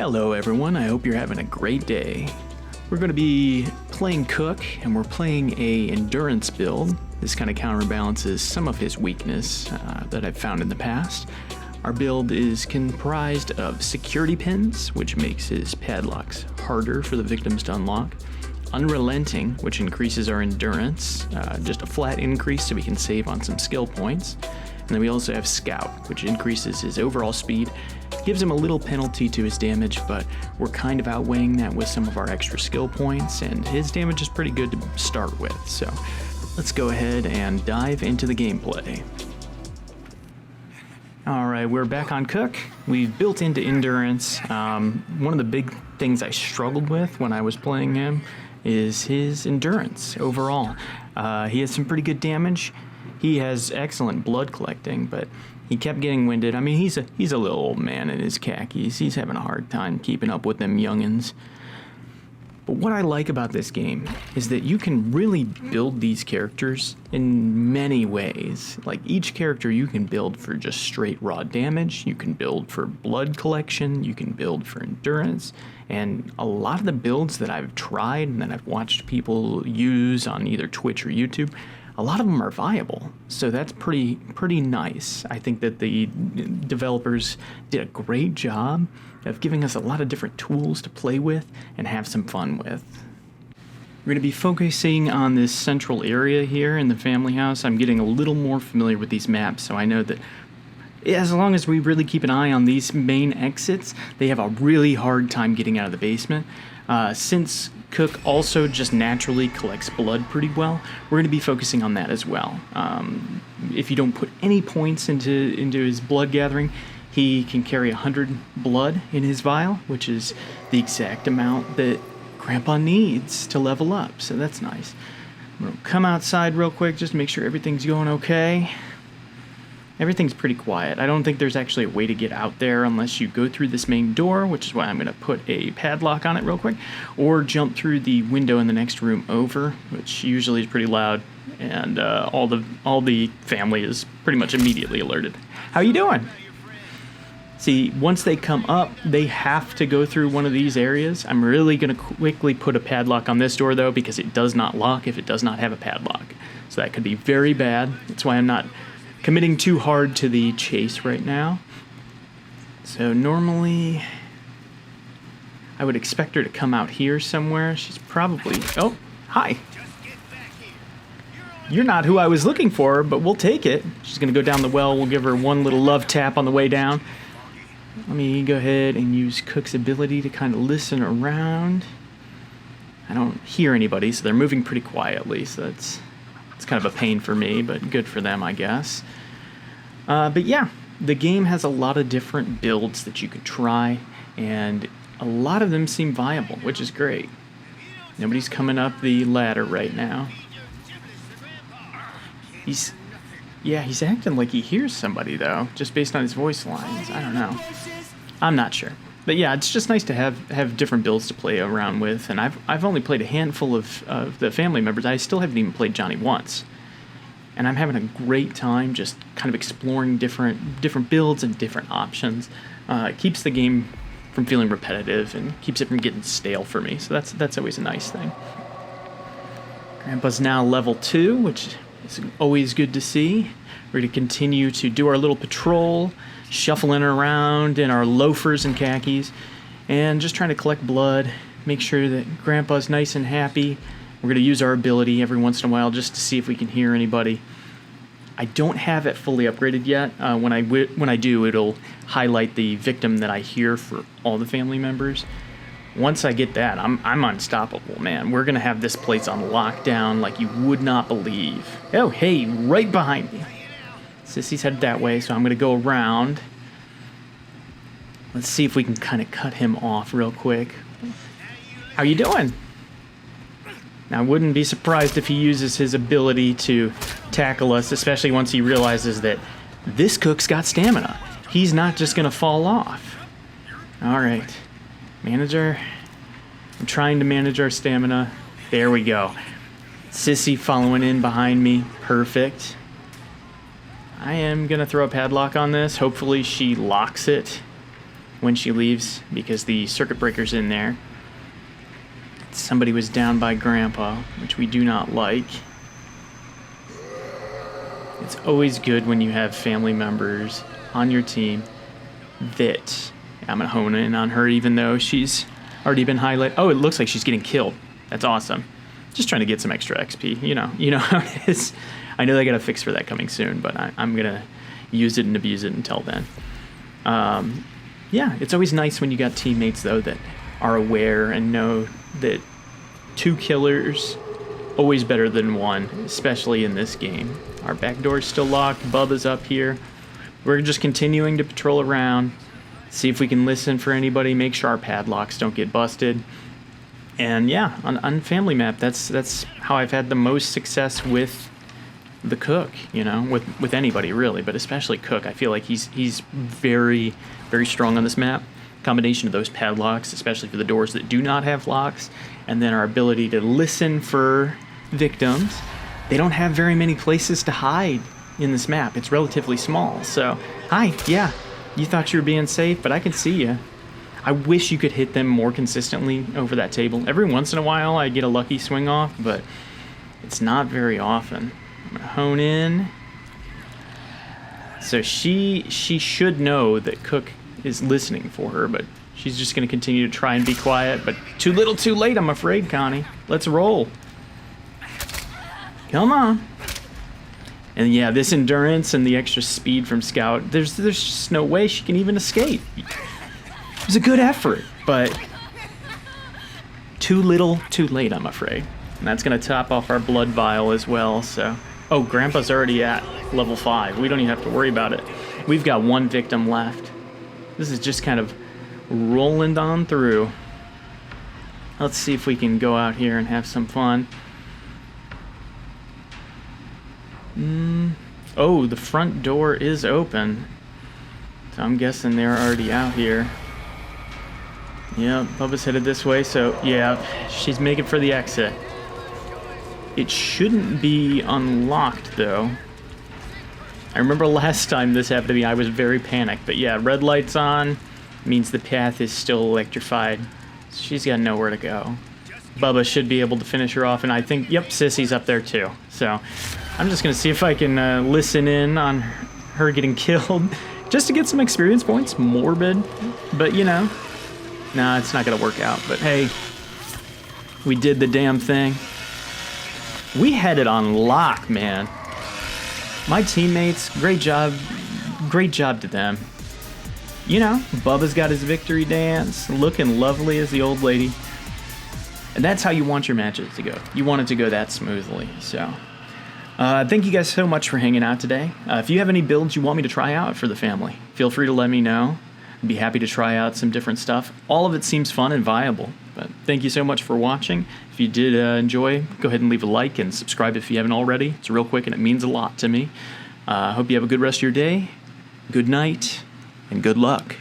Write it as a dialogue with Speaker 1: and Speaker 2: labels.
Speaker 1: Hello everyone, I hope you're having a great day. We're going to be playing Cook, and we're playing a endurance build. This kind of counterbalances some of his weakness that I've found in the past. Our build is comprised of security pins, which makes his padlocks harder for the victims to unlock. Unrelenting, which increases our endurance, just a flat increase so we can save on some skill points. And then we also have Scout, which increases his overall speed, gives him a little penalty to his damage, but we're kind of outweighing that with some of our extra skill points, and his damage is pretty good to start with. So let's go ahead and dive into the gameplay. Alright, we're back on Cook. We've built into endurance. One of the big things I struggled with when I was playing him is his endurance overall. He has some pretty good damage. He has excellent blood collecting, but he kept getting winded. I mean, he's a little old man in his khakis. He's having a hard time keeping up with them youngins. But what I like about this game is that you can really build these characters in many ways. Like, each character you can build for just straight raw damage, you can build for blood collection, you can build for endurance, and a lot of the builds that I've tried and that I've watched people use on either Twitch or YouTube, a lot of them are viable, so that's pretty nice. I think that the developers did a great job of giving us a lot of different tools to play with and have some fun with. We're going to be focusing on this central area here in the family house. I'm getting a little more familiar with these maps, so I know that as long as we really keep an eye on these main exits, they have a really hard time getting out of the basement. Since Cook also just naturally collects blood pretty well, we're going to be focusing on that as well. If you don't put any points into his blood gathering, he can carry 100 blood in his vial, which is the exact amount that Grandpa needs to level up, so that's nice. I'm going to come outside real quick just to make sure everything's going okay. Everything's pretty quiet. I don't think there's actually a way to get out there unless you go through this main door, which is why I'm going to put a padlock on it real quick, or jump through the window in the next room over, which usually is pretty loud, and all the family is pretty much immediately alerted. How you doing? See, once they come up, they have to go through one of these areas. I'm really going to quickly put a padlock on this door, though, because it does not lock if it does not have a padlock. So that could be very bad. That's why I'm not committing too hard to the chase right now. So normally I would expect her to come out here somewhere. She's probably... Oh, hi. You're not who I was looking for, but we'll take it. She's going to go down the well. We'll give her one little love tap on the way down. Let me go ahead and use Cook's ability to kind of listen around. I don't hear anybody, so they're moving pretty quietly, so it's kind of a pain for me, but good for them, I guess. But yeah, the game has a lot of different builds that you could try, and a lot of them seem viable, which is great. Nobody's coming up the ladder right now. He's acting like he hears somebody, though, just based on his voice lines. I don't know. I'm not sure. But yeah, it's just nice to have different builds to play around with, and I've only played a handful of the family members. I still haven't even played Johnny once, and I'm having a great time just kind of exploring different builds and different options. It keeps the game from feeling repetitive and keeps it from getting stale for me, so that's always a nice thing. Grandpa's now level 2, which is always good to see. We're going to continue to do our little patrol, shuffling around in our loafers and khakis, and just trying to collect blood, make sure that Grandpa's nice and happy. We're going to use our ability every once in a while just to see if we can hear anybody. I don't have it fully upgraded yet. When I do, it'll highlight the victim that I hear for all the family members. Once I get that, I'm unstoppable, man. We're going to have this place on lockdown like you would not believe. Oh, hey, right behind me. Sissy's headed that way, so I'm going to go around. Let's see if we can kind of cut him off real quick. How you doing? Now, I wouldn't be surprised if he uses his ability to tackle us, especially once he realizes that this Cook's got stamina. He's not just going to fall off. All right. Manager. I'm trying to manage our stamina. There we go. Sissy following in behind me. Perfect. I am going to throw a padlock on this. Hopefully she locks it. when she leaves because the circuit breaker's in there. Somebody was down by Grandpa, which we do not like. It's always good when you have family members on your team that... I'm going to hone in on her even though she's already been highlighted. Oh, it looks like she's getting killed. That's awesome. Just trying to get some extra XP. You know how it is. I know they got a fix for that coming soon, but I'm going to use it and abuse it until then. Yeah, it's always nice when you got teammates, though, that are aware and know that 2 killers, always better than 1, especially in this game. Our back door's still locked. Bubba's up here. We're just continuing to patrol around, see if we can listen for anybody, make sure our padlocks don't get busted. And yeah, on Family Map, that's how I've had the most success with the Cook, with anybody really, but especially Cook. I feel like he's very, very strong on this map. Combination of those padlocks, especially for the doors that do not have locks, and then our ability to listen for victims. They don't have very many places to hide in this map. It's relatively small. So, hi, yeah, you thought you were being safe, but I can see you. I wish you could hit them more consistently over that table. Every once in a while I get a lucky swing off, but it's not very often. I'm gonna hone in. So she should know that Cook is listening for her, but she's just gonna continue to try and be quiet, but too little too late, I'm afraid, Connie. Let's roll. Come on. And yeah, this endurance and the extra speed from Scout, there's just no way she can even escape. It was a good effort, but too little, too late, I'm afraid. And that's going to top off our blood vial as well, so... Oh, Grandpa's already at level 5. We don't even have to worry about it. We've got 1 victim left. This is just kind of rolling on through. Let's see if we can go out here and have some fun. Oh, the front door is open. So I'm guessing they're already out here. Yeah, Bubba's headed this way, so yeah, she's making for the exit. It shouldn't be unlocked, though. I remember last time this happened to me, I was very panicked. But yeah, red light's on, means the path is still electrified. She's got nowhere to go. Bubba should be able to finish her off, and I think, yep, Sissy's up there too. So I'm just going to see if I can listen in on her getting killed, just to get some experience points. Morbid, but nah, it's not going to work out. But hey, we did the damn thing. We had it on lock, man. My teammates, great job to them. Bubba's got his victory dance, looking lovely as the old lady. And that's how you want your matches to go. You want it to go that smoothly. So, thank you guys so much for hanging out today. If you have any builds you want me to try out for the family, feel free to let me know. I'd be happy to try out some different stuff. All of it seems fun and viable. But thank you so much for watching. If you did enjoy, go ahead and leave a like and subscribe if you haven't already. It's real quick and it means a lot to me. Hope you have a good rest of your day, good night, and good luck.